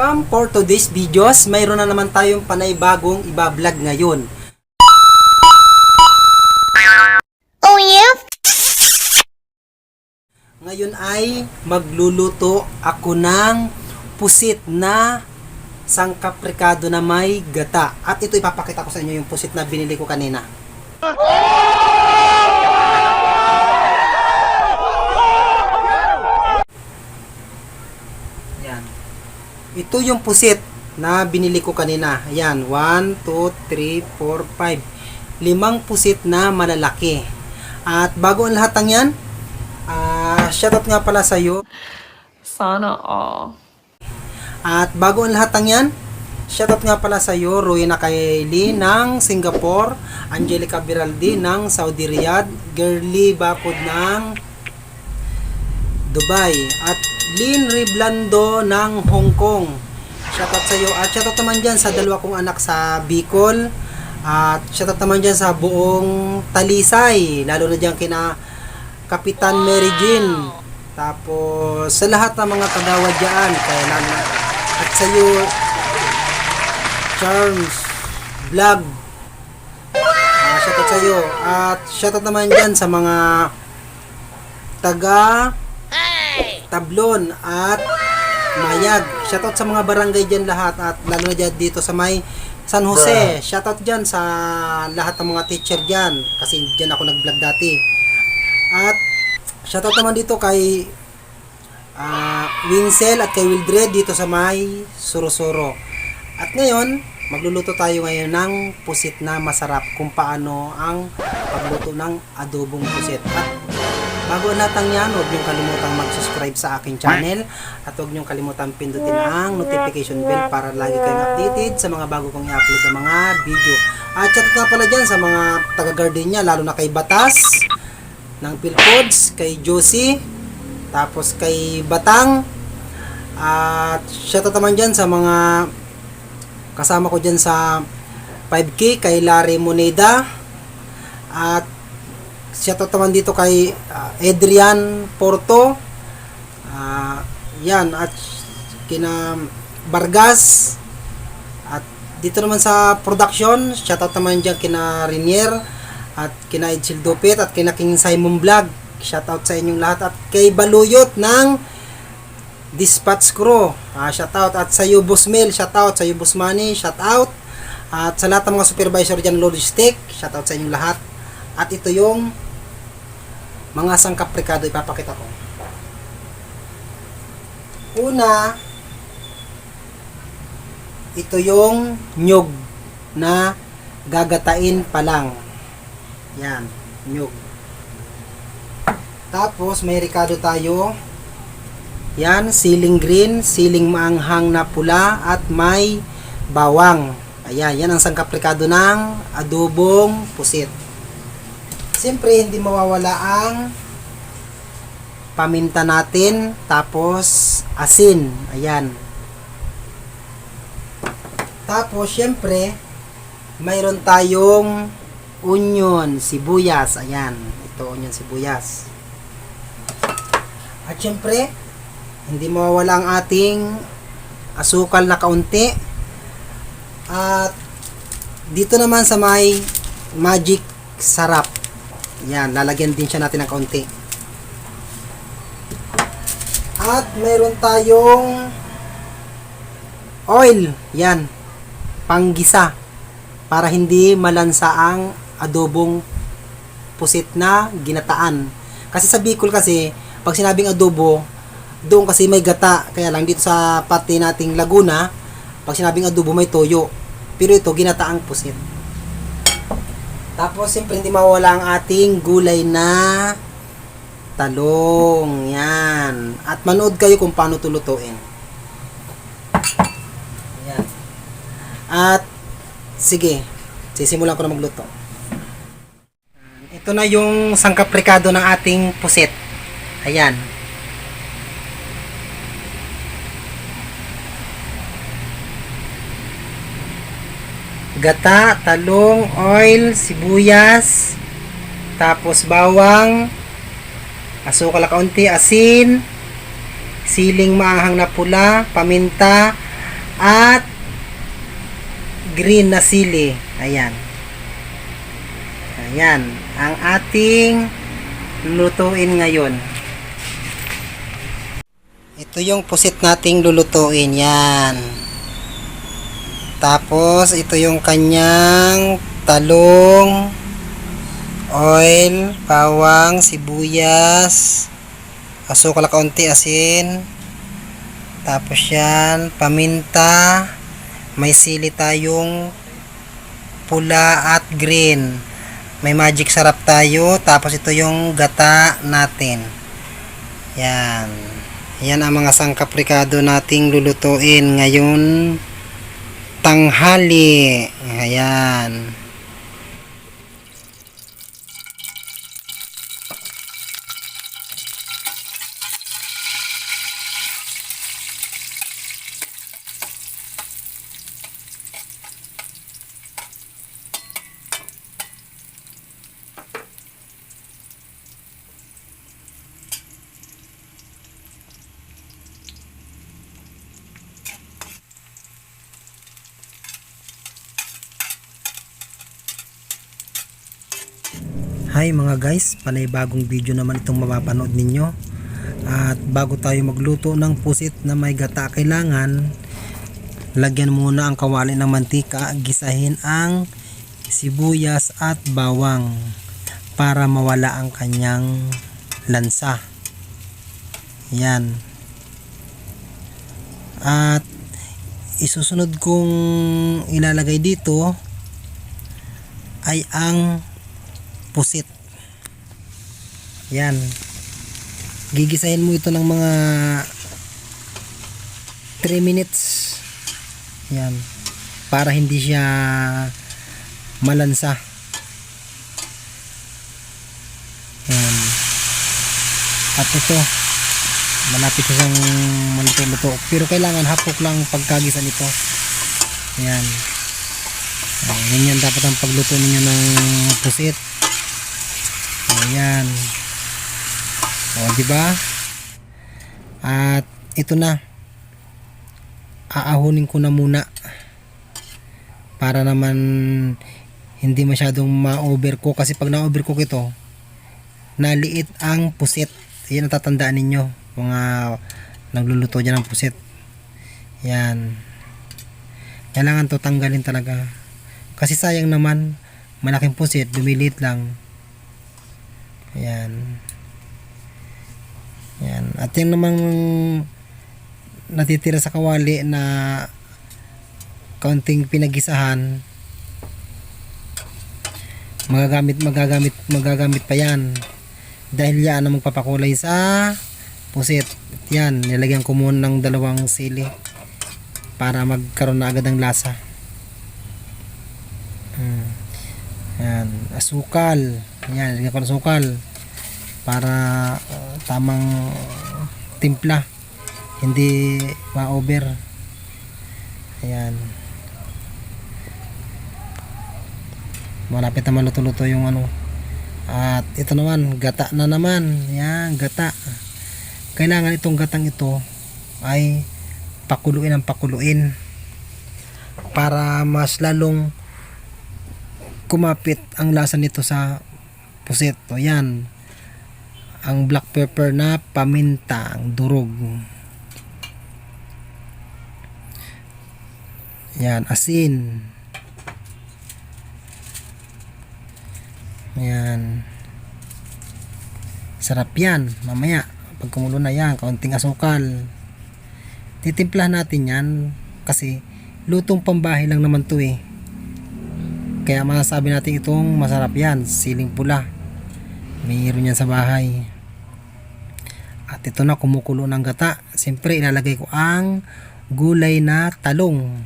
Welcome for today's videos. Mayroon na naman tayong panay-bagong iba-vlog ngayon. Oh yeah? Ngayon ay magluluto ako ng pusit na sangkaprikado na may gata. At ito ipapakita ko sa inyo yung pusit na binili ko kanina. Yan. Ito yung pusit na binili ko kanina. Ayan, 1, 2, 3, 4, 5. 5 pusit na malalaki. At bago ang lahat ng yan, shoutout nga pala sa iyo. Sana all. At bago ang lahat ng yan, shoutout nga pala sa iyo, Rowena Kaili ng Singapore, Angelica Biraldi ng Saudi Riyadh, Girly Bapod ng Dubai, at Lynn Riblando ng Hong Kong. Shoutout sa iyo. At shoutout naman dyan sa dalawa kong anak sa Bicol. At shoutout naman dyan sa buong Talisay, lalo na dyan kina Kapitan Mary Jean. Tapos sa lahat ng mga kagawad dyan, kaya lalo at sa iyo Charms Vlog, shoutout sa iyo. At shoutout naman dyan sa mga taga Tablon at Mayag. Shoutout sa mga barangay dyan lahat, at lalo na dyan dito sa may San Jose. Shoutout dyan sa lahat ng mga teacher dyan, kasi dyan ako nag-vlog dati. At shoutout naman dito kay Winsel at kay Wildred dito sa may Sorosoro. At ngayon, magluluto tayo ngayon ng pusit na masarap, kung paano ang pagluto ng adobong pusit. At bago natang yan, huwag niyong kalimutang mag-subscribe sa aking channel, at huwag niyong kalimutang pindutin ang notification bell para lagi kayong updated sa mga bago kong i-upload na mga video. At shoutout nga pala dyan sa mga taga-Gardenia, lalo na kay Batas ng Philpods, kay Josie, tapos kay Batang, at shoutout naman dyan sa mga kasama ko dyan sa 5K, kay Larry Moneda, at shoutout naman dito kay Adrian Porto, yan, at kina Vargas, at dito naman sa production, shoutout naman dyan kina Rinier, at kina Edsel Dupit, at kina King Simon Vlog. Shoutout sa inyong lahat. At kay Baluyot ng Dispatch Crew, shoutout. At sa iyo Boss Mel, shoutout. Sa iyo Boss Manny, shoutout. At sa lahat ng mga supervisor dyan logistic, shoutout sa inyong lahat. At ito yung mga sangkaprikado ipapakita ko. Una, ito yung nyug na gagatain pa lang. Yan, nyug. Tapos may ricado tayo. Yan, siling green, siling maanghang na pula, at may bawang. Ayan, yan ang sangkaprikado ng adobong pusit. Siyempre, hindi mawawala ang paminta natin, tapos asin. Ayan. Tapos, siyempre, mayroon tayong onion, sibuyas. Ayan, ito onion, sibuyas. At syempre, hindi mawawala ang ating asukal na kaunti. At dito naman sa may magic sarap, yan, lalagyan din siya natin ng kaunti. At mayroon tayong oil, yan, panggisa, para hindi malansa ang adobong pusit na ginataan. Kasi sa Bicol kasi, pag sinabing adobo, doon kasi may gata. Kaya lang dito sa pati nating Laguna, pag sinabing adobo may toyo. Pero ito, ginataang pusit. Tapos, siyempre hindi mawala ang ating gulay na talong. Yan. At manood kayo kung paano tulutuin. Yan. At, sige, sisimulan ko na magluto. Ito na yung sangkaprikado ng ating pusit. Ayan. Gata, talong, oil, sibuyas, tapos bawang, asukal na kaunti, asin, siling maanghang na pula, paminta, at green na sili. Ayan. Ayan. Ang ating lulutuin ngayon. Ito yung pusit nating lulutuin. Yan. Tapos, ito yung kanyang talong, oil, bawang, sibuyas, asukal kaunti, asin. Tapos yan, paminta, may sili tayong pula at green. May magic sarap tayo. Tapos ito yung gata natin. Yan. Yan ang mga sangkap ricado nating lulutuin ngayon tanghali. Ayan. Hi mga guys, panibagong video naman itong mapapanood ninyo. At bago tayo magluto ng pusit na may gata, kailangan lagyan muna ang kawali ng mantika, gisahin ang sibuyas at bawang para mawala ang kanyang lansa. Yan. At isusunod kong ilalagay dito ay ang pusit. Yan. Gigisahin mo ito ng mga 3 minutes. Yan. Para hindi siya malansa. Yan. At ito, malapit na siyang maluto-luto. Pero kailangan hapok lang pagkagisa nito. Yan. Ganyan dapat ang pagluto ninyo ng pusit. Ayan. O, diba? At ito na. Aahunin ko na muna. Para naman hindi masyadong ma-overcook. Kasi pag na-overcook ito, naliit ang pusit. Yan ang tatandaan ninyo. Mga nagluluto dyan ng pusit. Yan. Kailangan to tanggalin talaga. Kasi sayang naman, malaking pusit, dumilit lang. Ayan. Ayan. At yung namang natitira sa kawali na kaunting pinagisahan, magagamit pa yan. Dahil yan ang magpapakulay sa pusit. Yan, nilagyan ko muna ng 2 sili para magkaroon na agad ng lasa. Yan, asukal. Yan, lagyan ko ng asukal para tamang timpla, hindi ma-over. Ayan, malapit na maluto-luto yung ano. At ito naman, gata na naman. Yan, gata. Kailangan itong gatang ito ay pakuluin ang pakuluin para mas lalong kumapit ang lasa nito sa pusit. O yan, ang black pepper na paminta, ang durog. Yan, asin. Yan. Sarap yan. Mamaya, pag kumulo na yan, kaunting asukal. Titimplahan natin yan kasi lutong pambahay lang naman to eh. Kaya masasabi natin itong masarap yan. Siling pula, mayroon yan sa bahay. At ito na, kumukulo ng gata. Siyempre ilalagay ko ang gulay na talong.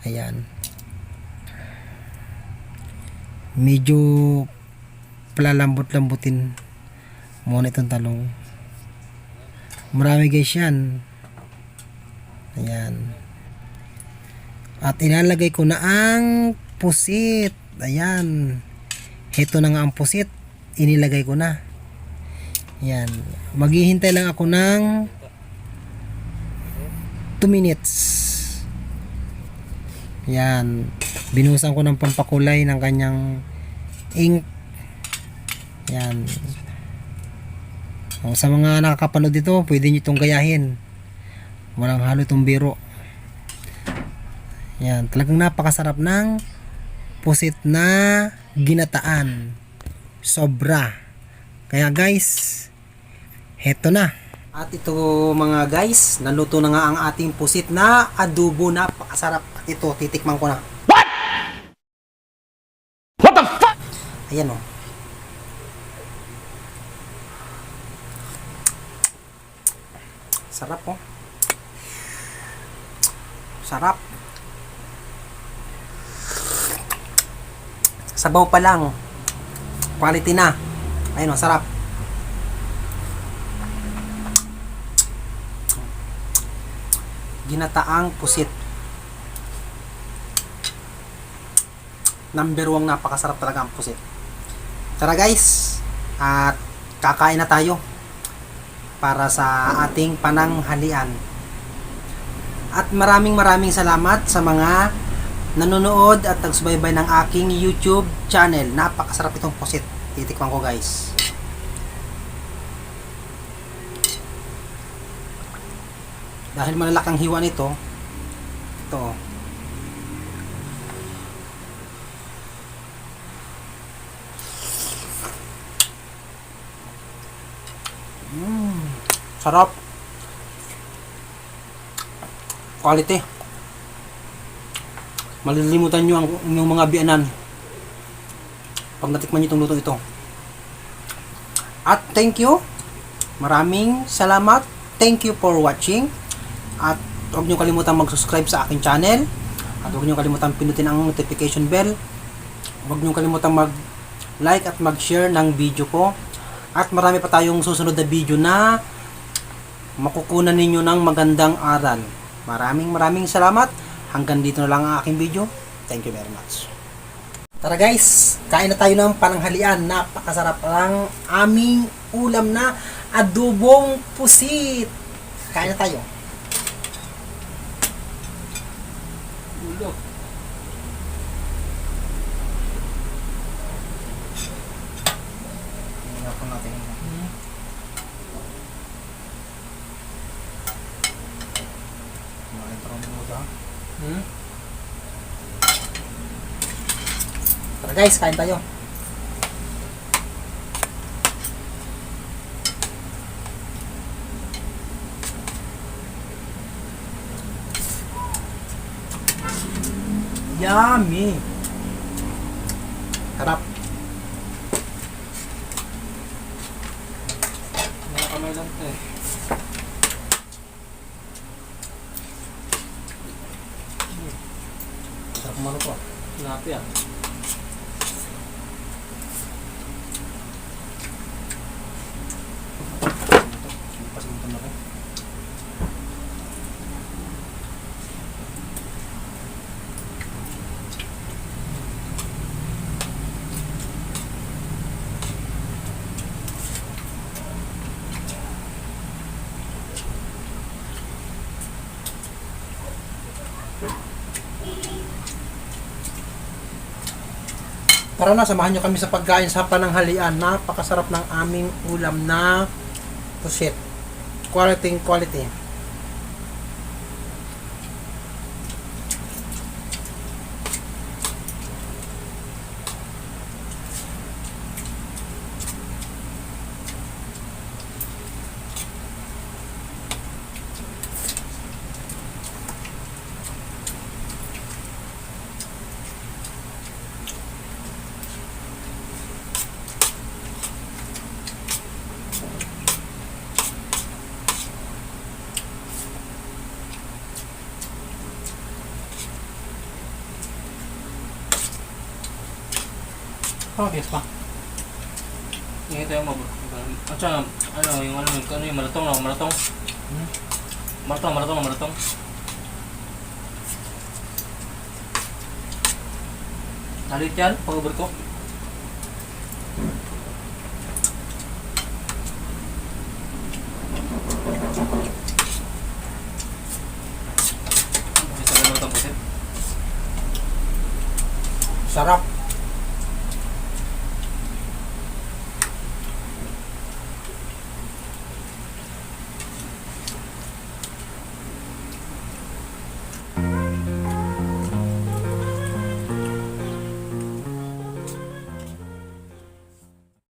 Ayan, medyo palalambot-lambutin muna itong talong. Marami guys yan. Ayan. At ilalagay ko na ang pusit. Ayan. Ito na nga ang pusit. Inilagay ko na. Ayan. Maghihintay lang ako ng 2 minutes. Yan. Binuhusan ko ng pampakulay ng kanyang ink. Yan. Sa mga nakakapanood dito, pwede nyo itong gayahin. Walang halo itong biro. Yan. Talagang napakasarap ng pusit na ginataan. Sobra. Kaya guys, heto na. At ito mga guys, naluto na nga ang ating pusit na adobo. Napakasarap. At ito, titikman ko na. What the fuck? Ayan o. Sarap po. Sarap. Sabaw pa lang. Quality na. Ayun o, sarap. Ginataang pusit. Number 1, napakasarap talaga ang pusit. Tara guys, at kakain na tayo para sa ating pananghalian. At maraming salamat sa mga nanonood at nagsubaybay ng aking YouTube channel. Napakasarap itong pusit. Titikman ko guys. Dahil malalaki ang hiwa nito, ito. Sarap. Quality. Malilimutan nyo ang inyong mga biyanan pag natikman nyo itong luto ito. At thank you. Maraming salamat. Thank you for watching. At huwag nyo kalimutan mag-subscribe sa aking channel. At huwag nyo kalimutan pinutin ang notification bell. Huwag nyo kalimutan mag-like at mag-share ng video ko. At marami pa tayong susunod na video na makukunan ninyo ng magandang aral. Maraming salamat. Hanggang dito na lang ang aking video. Thank you very much. Tara guys, kain na tayo ng pananghalian. Napakasarap lang aming ulam na adobong pusit. Kain na tayo. Ulo. Hirapan natin. Tara guys, kain tayo. Yummy. Harap. Mga kamay lang ito eh. Sarap kumano po. Sinapi ah. Pasimutan na ko. Tara na, samahan nyo kami sa pagkain sa pananghalian. Napakasarap ng aming ulam na pusit. Quality. Oh, yes pa. Yung ito yung at saka, yung malatong na, malatong. Malatong. Halit yan, pag-ubod ko. Sarap.